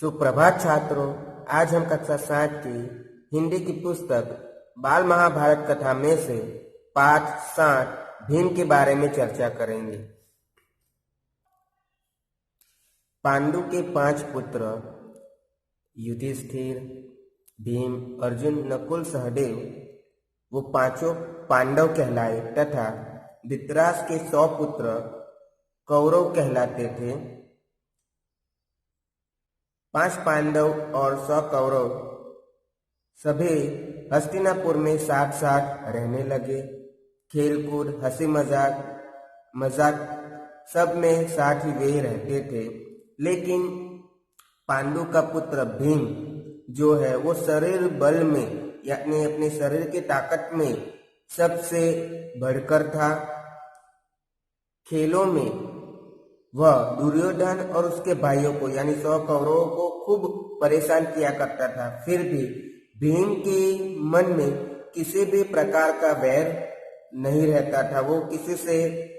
सुप्रभात छात्रों। आज हम कक्षा 7 की हिंदी की पुस्तक बाल महाभारत कथा में से पाठ 7 भीम के बारे में चर्चा करेंगे। पांडु के 5 पुत्र युधिष्ठिर, भीम, अर्जुन, नकुल, सहदेव वो पांचों पांडव कहलाए तथा धृतराष्ट्र के 100 पुत्र कौरव कहलाते थे। 5 पांडव और 100 कौरव सभी हस्तिनापुर में साथ साथ रहने लगे। खेलकूद, हंसी मजाक सब में साथ ही वे रहते थे। लेकिन पांडु का पुत्र भीम जो है वो शरीर बल में यानी अपने शरीर की ताकत में सबसे बढ़कर था। खेलों में वह दुर्योधन और उसके भाइयों को यानी 100 कौरवों को खूब परेशान किया करता था। फिर भी भीम के मन में किसी भी प्रकार का वैर नहीं रहता था, वो किसी से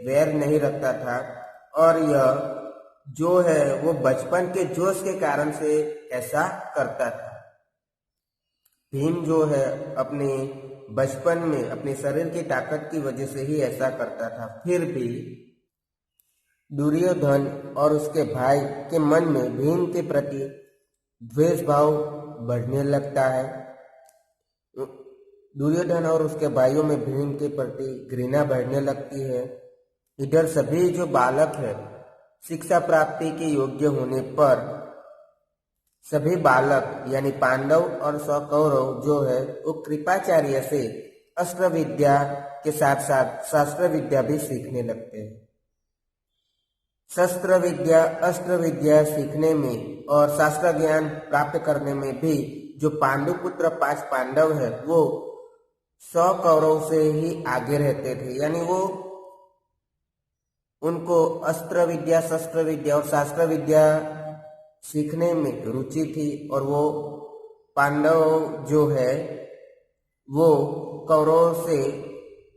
वैर नहीं रखता था। और यह जो है वो बचपन के जोश के कारण से ऐसा करता था। भीम जो है अपने बचपन में अपने शरीर की ताकत की वजह से ही ऐसा करता था। फिर भी दुर्योधन और उसके भाई के मन में भीम के प्रति द्वेष भाव बढ़ने लगता है। दुर्योधन और उसके भाइयों में भीम के प्रति घृणा बढ़ने लगती है। इधर सभी जो बालक है शिक्षा प्राप्ति के योग्य होने पर सभी बालक यानी पांडव और 100 कौरव जो है वो कृपाचार्य से अस्त्र विद्या के साथ साथ शास्त्र विद्या भी सीखने लगते हैं। शस्त्र विद्या, अस्त्र विद्या सीखने में और शास्त्र ज्ञान प्राप्त करने में भी जो पांडु पुत्र 5 पांडव है वो 100 कौरव से ही आगे रहते थे। यानी वो उनको अस्त्र विद्या, शस्त्र विद्या और शास्त्र विद्या सीखने में रुचि थी। और वो पांडव जो है वो कौरव से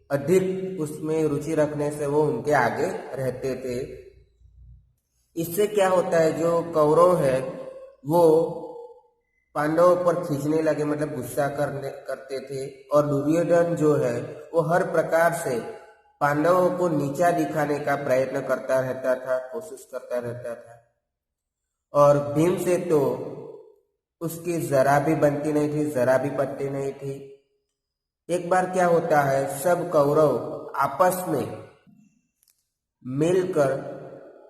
अधिक उसमें रुचि रखने से वो उनके आगे रहते थे। इससे क्या होता है, जो कौरव है वो पांडवों पर खींचने लगे, मतलब गुस्सा करते थे। और दुर्योधन जो है वो हर प्रकार से पांडवों को नीचा दिखाने का प्रयत्न करता रहता था, कोशिश करता रहता था। और भीम से तो उसकी जरा भी बनती नहीं थी, जरा भी पटती नहीं थी। एक बार क्या होता है, सब कौरव आपस में मिलकर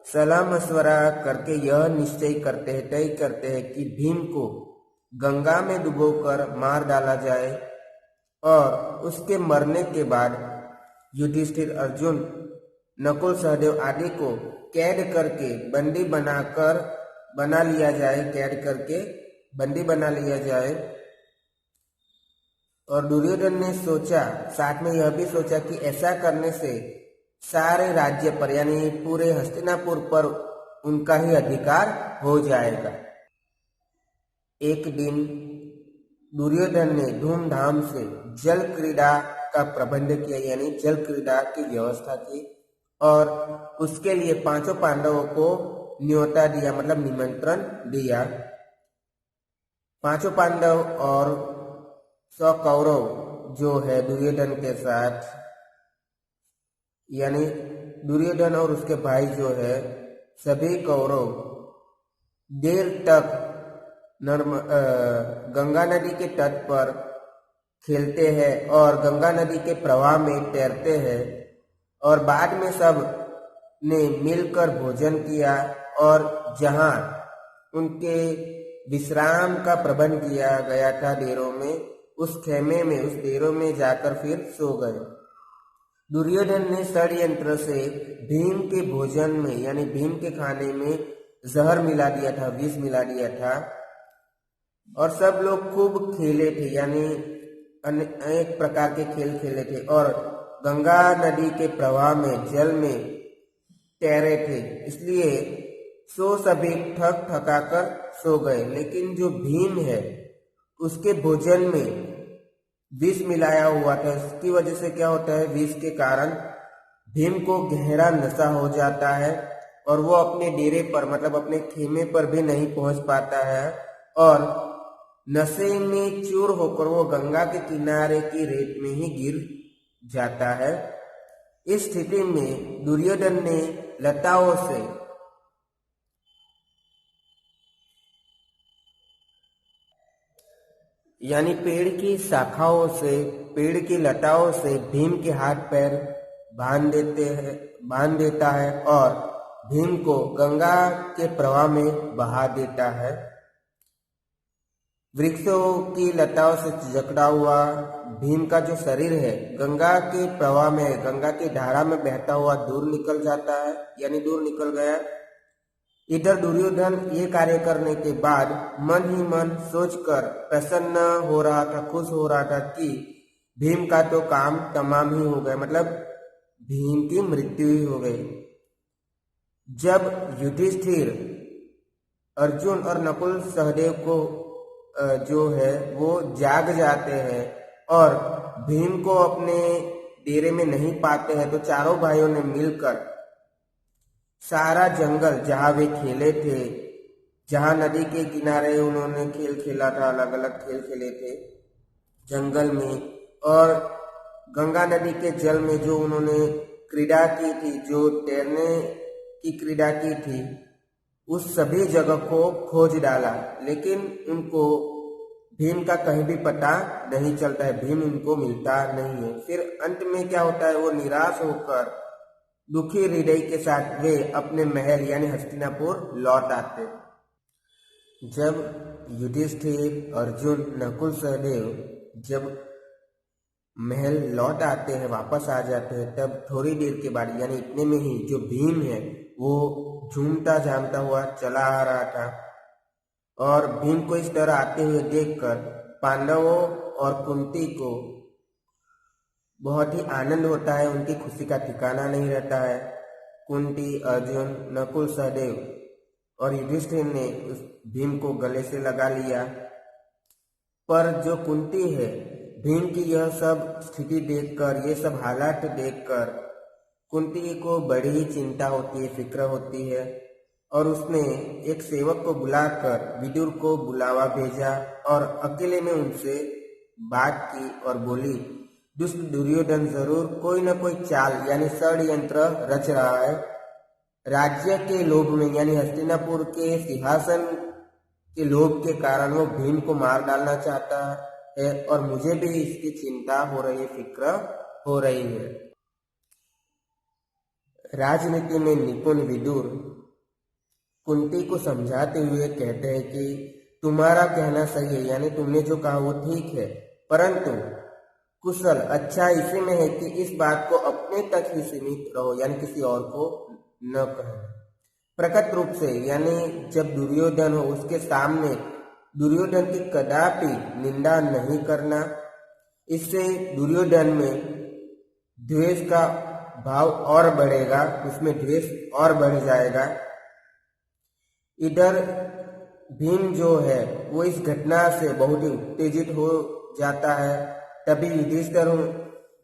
सलाह मशवरा करके यह निश्चय करते हैं, तय करते हैं कि भीम को गंगा में डुबोकर मार डाला जाए। और उसके मरने के बाद युधिष्ठिर, अर्जुन, नकुल, सहदेव आदि को कैद करके बंदी बना लिया जाए, कैद करके बंदी बना लिया जाए। और दुर्योधन ने सोचा, साथ में यह भी सोचा कि ऐसा करने से सारे राज्य पर यानी पूरे हस्तिनापुर पर उनका ही अधिकार हो जाएगा। एक दिन दुर्योधन ने धूमधाम से जल क्रीड़ा का प्रबंध किया, यानी जल क्रीड़ा की व्यवस्था की। और उसके लिए 5 पांडवों को न्योता दिया, मतलब निमंत्रण दिया। 5 पांडव और 100 कौरव जो है दुर्योधन के साथ, यानी दुर्योधन और उसके भाई जो है सभी कौरव देर तक गंगा नदी के तट पर खेलते हैं और गंगा नदी के प्रवाह में तैरते हैं। और बाद में सब ने मिलकर भोजन किया और जहां उनके विश्राम का प्रबंध किया गया था डेरों में, उस खेमे में, उस डेरों में जाकर फिर सो गए। दुर्योधन ने षड्यंत्र से भीम के भोजन में यानी भीम के खाने में जहर मिला दिया था, विष मिला दिया था। और सब लोग खूब खेले थे, यानी अनेक प्रकार के खेल खेले थे और गंगा नदी के प्रवाह में जल में तैरे थे। इसलिए सभी थक थकाकर सो गए। लेकिन जो भीम है उसके भोजन में विष मिलाया हुआ था। इसकी वजह से क्या होता है, विष के कारण भीम को गहरा नशा हो जाता है और वो अपने डेरे पर मतलब अपने खेमे पर भी नहीं पहुंच पाता है और नशे में चूर होकर वो गंगा के किनारे की रेत में ही गिर जाता है। इस स्थिति में दुर्योधन ने लताओं से यानी पेड़ की शाखाओं से, पेड़ की लताओं से भीम के हाथ पैर बांध देता है और भीम को गंगा के प्रवाह में बहा देता है। वृक्षों की लताओं से जकड़ा हुआ भीम का जो शरीर है गंगा के प्रवाह में, गंगा की धारा में बहता हुआ दूर निकल जाता है, यानी दूर निकल गया। इधर दुर्योधन ये कार्य करने के बाद मन ही मन सोचकर प्रसन्न हो रहा था, खुश हो रहा था कि भीम का तो काम तमाम ही हो गया, मतलब भीम की मृत्यु ही हो गई। जब युधिष्ठिर अर्जुन और नकुल सहदेव को जो है वो जाग जाते हैं और भीम को अपने डेरे में नहीं पाते हैं, तो चारों भाइयों ने मिलकर सारा जंगल जहाँ वे खेले थे, जहाँ नदी के किनारे उन्होंने खेल खेला था, अलग अलग खेल खेले थे जंगल में, और गंगा नदी के जल में जो उन्होंने क्रीड़ा की थी, जो तैरने की क्रीड़ा की थी, उस सभी जगह को खोज डाला, लेकिन उनको भीम का कहीं भी पता नहीं चलता है, भीम उनको मिलता नहीं है। फिर अंत में क्या होता है, वो निराश होकर दुखी हृदय के साथ वे अपने महल यानी हस्तिनापुर लौट आते। जब युधिष्ठिर, अर्जुन, नकुल सहदेव जब महल लौट आते हैं, वापस आ जाते हैं, तब थोड़ी देर के बाद यानी इतने में ही जो भीम है वो झूमता झामता हुआ चला आ रहा था और भीम को इस तरह आते हुए देखकर पांडवों और कुंती को बहुत ही आनंद होता है, उनकी खुशी का ठिकाना नहीं रहता है। कुंती, अर्जुन, नकुल सहदेव और युधिष्ठिर ने उस भीम को गले से लगा लिया, पर जो कुंती है भीम की यह सब स्थिति देखकर, ये सब हालात देखकर कुंती को बड़ी ही चिंता होती है, फिक्र होती है और उसने एक सेवक को बुलाकर विदुर को बुलावा भेजा और अकेले में उनसे बात की और बोली, दुष्ट दुर्योधन जरूर कोई न कोई चाल यानी षड्यंत्र रच रहा है। राज्य के लोभ में यानी हस्तिनापुर के सिंहासन के लोभ के कारण वो भीम को मार डालना चाहता है और मुझे भी इसकी चिंता हो रही है, फिक्र हो रही है। राजनीति में निपुण विदुर कुंती को समझाते हुए कहते हैं कि तुम्हारा कहना सही है, यानी तुमने जो कहा वो ठीक है, परंतु कुशल अच्छा इसी में है कि इस बात को अपने तक ही सीमित रहो, यानी किसी और को न कहो। प्रकट रूप से यानी जब दुर्योधन हो उसके सामने दुर्योधन की कदापि निंदा नहीं करना, इससे दुर्योधन में द्वेष का भाव और बढ़ेगा, उसमें द्वेष और बढ़ जाएगा। इधर भीम जो है वो इस घटना से बहुत ही उत्तेजित हो जाता है। तभी युधिष्ठिर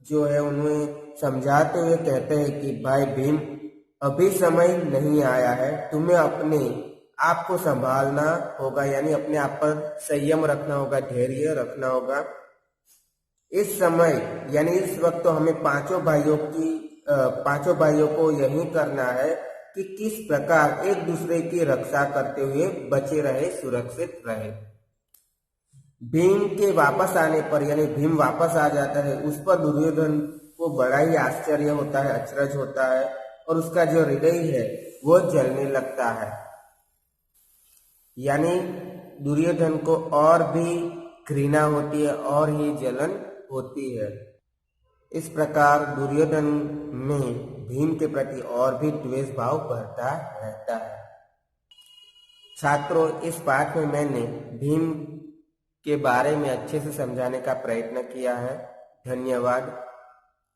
जो है उन्हें समझाते हुए कहते हैं कि भाई भीम, अभी समय नहीं आया है, तुम्हें अपने आप को संभालना होगा, यानी अपने आप पर संयम रखना होगा, धैर्य रखना होगा। इस समय यानी इस वक्त तो हमें पांचों भाइयों को यही करना है कि किस प्रकार एक दूसरे की रक्षा करते हुए बचे रहे, सुरक्षित रहे। भीम के वापस आने पर यानी भीम वापस आ जाता है, उस पर दुर्योधन को बड़ा ही आश्चर्य होता है, अचरज होता है और उसका जो हृदय है वो जलने लगता है, यानी दुर्योधन को और भी घृणा होती है और ही जलन होती है। इस प्रकार दुर्योधन में भीम के प्रति और भी द्वेष भाव बढ़ता रहता है। छात्रों, इस पाठ में मैंने भीम के बारे में अच्छे से समझाने का प्रयत्न किया है। धन्यवाद।